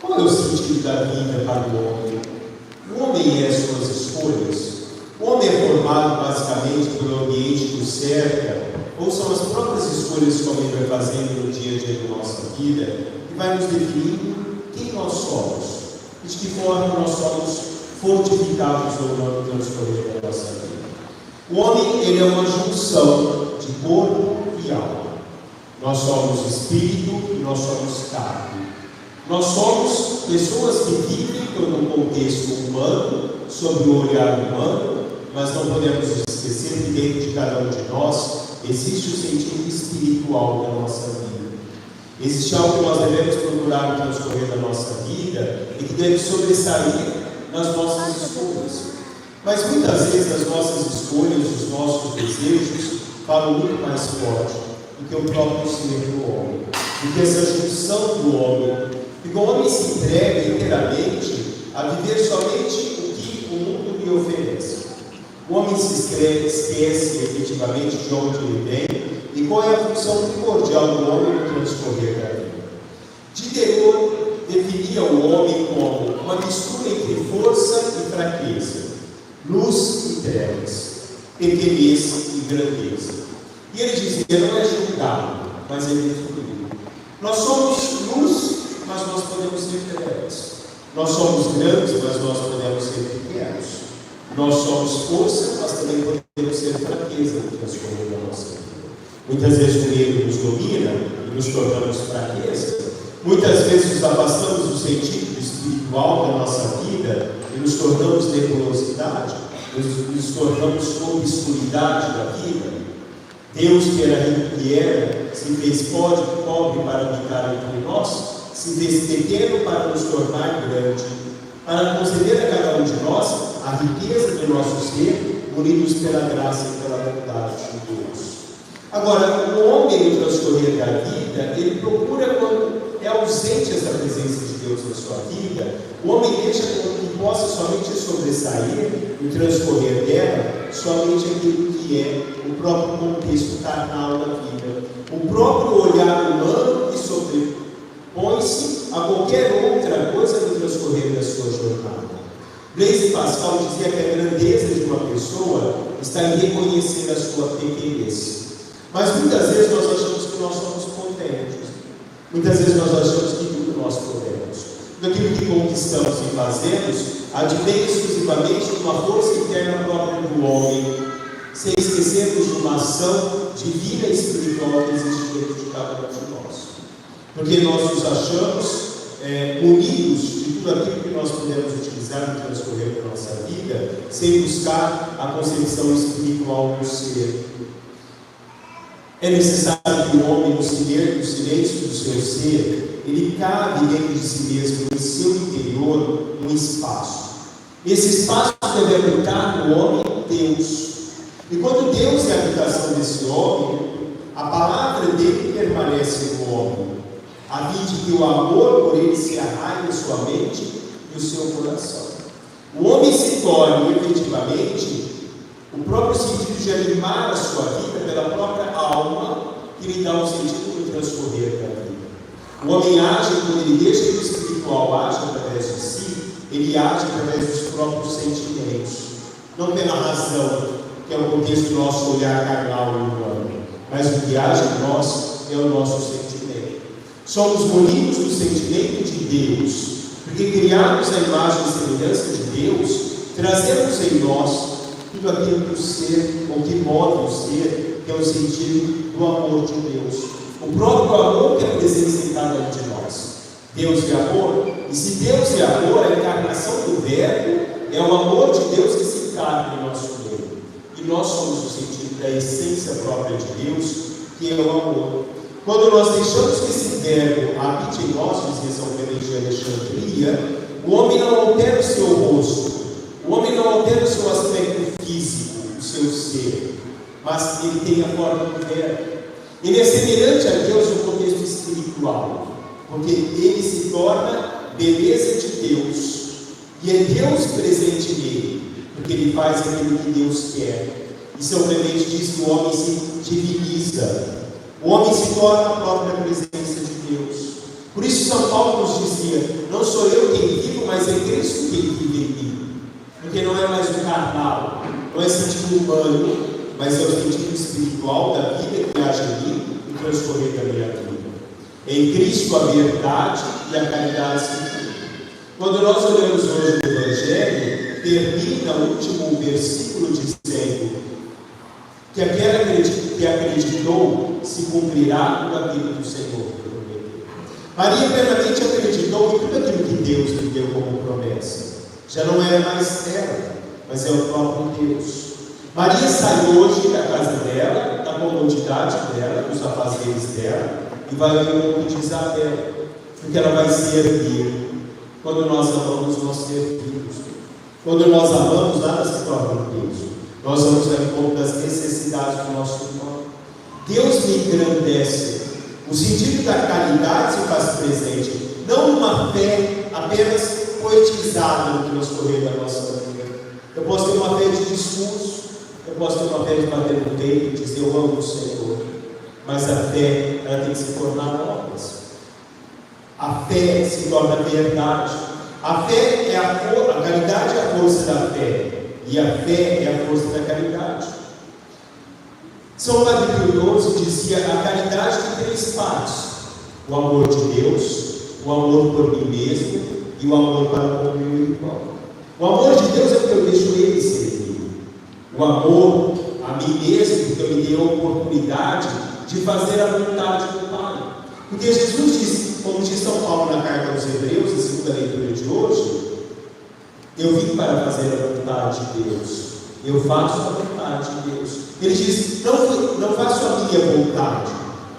Qual é o sentido da vida para o homem? O homem é as suas escolhas? O homem é formado basicamente pelo ambiente que o cerca, ou são as próprias escolhas que o homem vai fazendo no dia a dia da nossa vida que vai nos definindo quem nós somos, e de que forma nós somos fortificados ou não no transcorrer da nossa vida. O homem, ele é uma junção de corpo e alma. Nós somos espírito e nós somos carne. Nós somos pessoas que vivem todo um contexto humano, sob o olhar humano, mas não podemos esquecer que dentro de cada um de nós existe o sentido espiritual da nossa vida. Existe algo que nós devemos procurar no transcorrer da nossa vida e que deve sobressair nas nossas escolhas. Mas muitas vezes as nossas escolhas, os nossos desejos, falam muito mais forte do que o próprio ser do homem, do que essa junção do homem. Porque o homem se entrega inteiramente a viver somente o que o mundo lhe oferece. O homem se esquece efetivamente de onde ele vem e qual é a função primordial do homem no transcorrer da vida. Diderot definia o homem como uma mistura entre força e fraqueza, luz e trevas, pequenez e grandeza. E ele dizia, não é julgado, mas é destruído. Nós somos luz, mas nós podemos ser trevas. Nós somos grandes, mas nós podemos ser pequenos. Nós somos força, mas também podemos ser fraqueza no transcorrer da nossa vida. Muitas vezes o medo nos domina e nos tornamos fraqueza. Muitas vezes nos afastamos do sentido espiritual da nossa vida e nos tornamos nebulosidade, nos tornamos obscuridade da vida. Deus, que era rico que era, se fez pobre para habitar entre nós, se fez pequeno para nos tornar grande, para conceder a cada um de nós a riqueza do nosso ser, unidos pela graça e pela bondade de Deus. Agora, o homem no transcorrer da vida, ele procura, quando é ausente essa presença de Deus na sua vida, o homem deixa que possa somente sobressair no transcorrer dela, somente aquilo que é o próprio contexto carnal da vida, o próprio olhar humano que sobrepõe-se a qualquer outra coisa no transcorrer da sua jornada. Blaise Pascal dizia que a grandeza de uma pessoa está em reconhecer a sua pequenez. Mas muitas vezes nós achamos que nós somos contentes. Muitas vezes nós achamos que tudo nós podemos. Aquilo que conquistamos e fazemos advém exclusivamente de uma força interna própria do homem, sem esquecermos de uma ação divina e espiritual que existe dentro de cada um de nós. Porque nós nos achamos unidos de tudo aquilo que nós podemos utilizar no transcorrer da nossa vida, sem buscar a concepção espiritual do ser. É necessário que o homem, no silêncio do seu ser, ele cabe dentro de si mesmo, em seu interior, um espaço. Esse espaço deve habitar no homem Deus. E quando Deus é a habitação desse homem, a palavra dele permanece no homem, a fim de que o amor por ele se arraigue em sua mente e o seu coração. O homem se torna, efetivamente, o próprio sentido de animar a sua vida pela própria alma, que lhe dá um sentido no transcorrer da vida. O homem age quando ele deixa que o espiritual age através de si, ele age através dos próprios sentimentos, não pela razão, que é o contexto do nosso olhar carnal e humano, mas o que age em nós é o nosso sentimento. Somos munidos do sentimento de Deus, porque criados à imagem e semelhança de Deus, trazemos em nós tudo aquilo que o ser, ou que move o ser, que é o sentido do amor de Deus. O próprio amor que é presente em cada um de nós. Deus é amor, e se Deus é amor, a encarnação do Verbo é o amor de Deus que se encarna em nosso meio. E nós somos o sentido da essência própria de Deus, que é o amor. Quando nós deixamos que esse Verbo habite em nós, dizia São Clemente de Alexandria, o homem não altera o seu rosto, o homem não altera o seu aspecto físico, o seu ser, mas ele tem a forma do Verbo. Ele é semelhante a Deus no contexto espiritual, porque ele se torna beleza de Deus, e é Deus presente nele, porque ele faz aquilo que Deus quer. E São Clemente diz que o homem se diviniza, o homem se torna a própria presença de Deus. Por isso São Paulo nos dizia: não sou humano, mas é o sentido espiritual da vida que age em mim e transcorrer da minha vida. Em Cristo a verdade e a caridade se cumprem. Quando nós olhamos hoje o Evangelho, termina o último versículo dizendo que aquele que acreditou se cumprirá com aquilo que o Senhor prometeu. Maria plenamente acreditou em tudo aquilo que Deus lhe deu como promessa. Já não era mais ela, mas é o próprio Deus. Maria sai hoje da casa dela, da comodidade dela, dos afazeres dela, e vai ao mundo de Isabel, porque ela vai servir. Quando nós amamos, nós servimos. Quando nós amamos, nada se torna um peso. Nós vamos ao encontro das necessidades do nosso irmão. Deus me engrandece. O sentido da caridade se faz presente, não uma fé apenas poetizada no transcorrer da nossa vida. Eu posso ter uma fé de discurso, eu posso ter uma fé de bater no peito e dizer eu amo o Senhor, mas a fé, ela tem que se tornar obras. A fé se torna verdade. A fé é a caridade é a força da fé, e a fé é a força da caridade. São Padre Pio dizia: a caridade tem 3 partes: o amor de Deus, o amor por mim mesmo e o amor para com o meu irmão. O amor de Deus é porque eu deixo ele servir. O amor a mim mesmo, porque eu me dei a oportunidade de fazer a vontade do Pai. Porque Jesus diz, como diz São Paulo na carta aos Hebreus, na segunda leitura de hoje: eu vim para fazer a vontade de Deus, eu faço a vontade de Deus. Ele diz: não faço a minha vontade,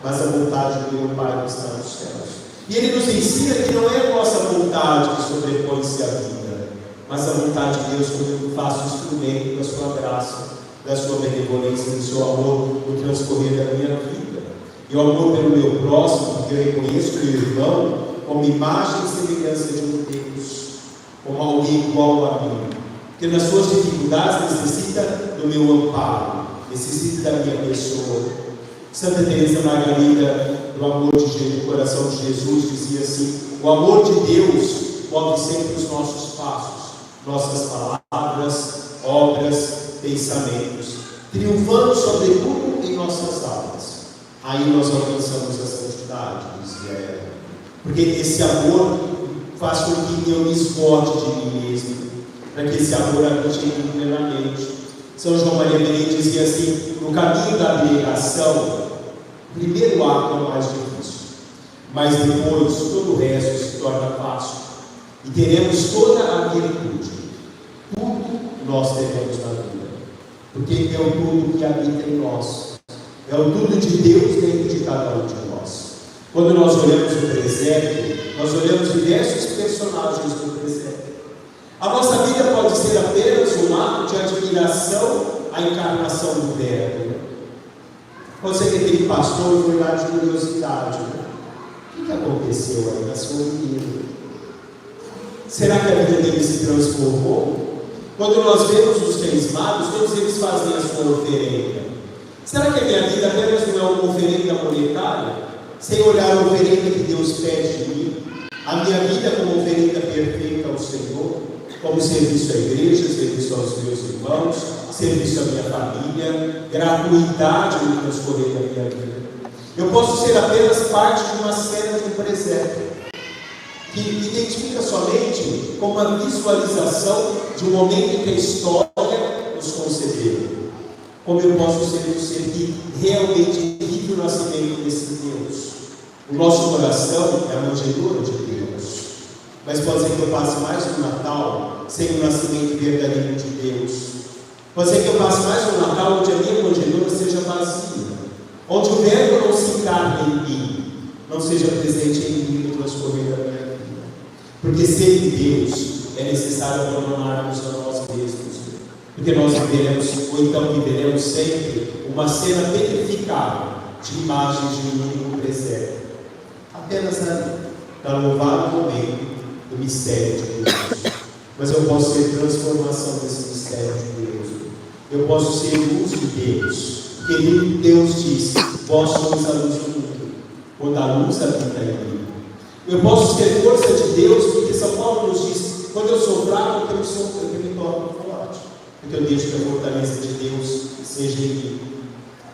mas a vontade do meu Pai que está nos céus. E ele nos ensina que não é a nossa vontade que sobrepõe-se à vida, mas a vontade de Deus, como eu faço instrumento da sua graça, da sua benevolência, do seu amor no transcorrer da minha vida. E o amor pelo meu próximo, porque eu reconheço meu irmão como imagem e semelhança de um Deus, como alguém igual a mim, que nas suas dificuldades necessita do meu amparo, necessita da minha pessoa. Santa Teresa Margarida, do amor de Jesus, do coração de Jesus, dizia assim: o amor de Deus move sempre os nossos passos, nossas palavras, obras, pensamentos, triunfando sobretudo em nossas almas. Aí nós alcançamos a santidade, dizia ela, porque esse amor faz com que eu me esgote de mim mesmo, para que esse amor habite em mim plenamente. São João Maria Vianney dizia assim: no caminho da abnegação, o primeiro ato é o mais difícil, mas depois todo o resto se torna fácil, e teremos toda a virtude. Tudo nós teremos na vida, porque é o tudo que habita em nós, é o tudo de Deus dentro de cada um de nós. Quando nós olhamos o presépio, nós olhamos diversos personagens do presépio. A nossa vida pode ser apenas um ato de admiração à encarnação do Verbo. Pode ser que aquele pastor foi lá de curiosidade. O que aconteceu aí na sua vida? Será que a vida dele se transformou? Quando nós vemos os 3 magos, todos eles fazem a sua oferenda. Será que a minha vida apenas não é uma oferenda monetária? Sem olhar a oferenda que Deus pede de mim? A minha vida como oferenda perfeita ao Senhor? Como serviço à igreja, serviço aos meus irmãos, serviço à minha família, gratuidade no transcorrer da minha vida. Eu posso ser apenas parte de uma cena de um presépio, que identifica somente como uma visualização de um momento em que a história nos concedeu. Como eu posso ser o ser que realmente vive o nascimento desse Deus. O nosso coração é a manjedoura de Deus. Mas pode ser que eu passe mais um Natal sem o nascimento verdadeiro de Deus. Pode ser que eu passe mais um Natal onde a minha manjedoura seja vazia, onde o Verbo não se encarne em mim, não seja presente em mim no transcorrer da minha vida. Porque ser de Deus é necessário abandonarmos a nós mesmos, porque nós viveremos, ou então viveremos sempre, uma cena petrificada de imagens de um único presépio. Apenas ali, para louvar o momento do mistério de Deus. Mas eu posso ser transformação desse mistério de Deus. Eu posso ser luz de Deus. Porque Deus diz: vós sois a luz do mundo, quando a luz habita em mim. Eu posso ser força de Deus, porque São Paulo nos diz: quando eu sou fraco, eu me torno forte. porque eu deixo que a fortaleza de Deus seja em mim.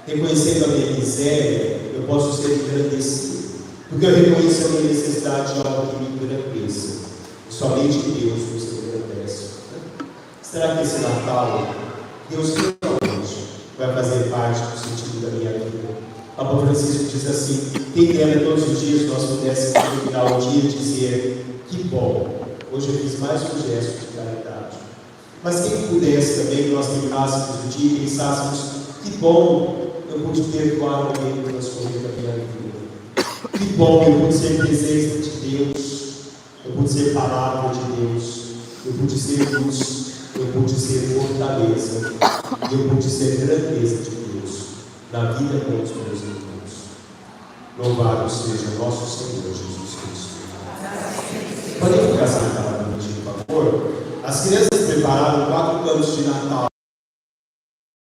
Reconhecendo a minha miséria, eu posso ser engrandecido, porque eu reconheço a minha necessidade de algo que me engrandeça. Somente Deus nos engrandece. Será que esse Natal, Deus realmente vai fazer parte do sentido da minha vida? Papa Francisco diz assim: quem dera todos os dias nós pudéssemos terminar o dia e dizer: que bom, hoje eu fiz mais um gesto de caridade. Mas quem pudesse também nós terminássemos o dia e pensássemos: que bom, eu pude perdoar alguém que transcorreu da minha vida. Que bom, eu pude ser presença de Deus, eu pude ser palavra de Deus, eu pude ser luz, eu pude ser fortaleza, e eu pude ser grandeza de Deus na vida com os meus irmãos. Louvado seja nosso Senhor Jesus Cristo. Podem ficar sentados, por favor? As crianças prepararam 4 canos de Natal.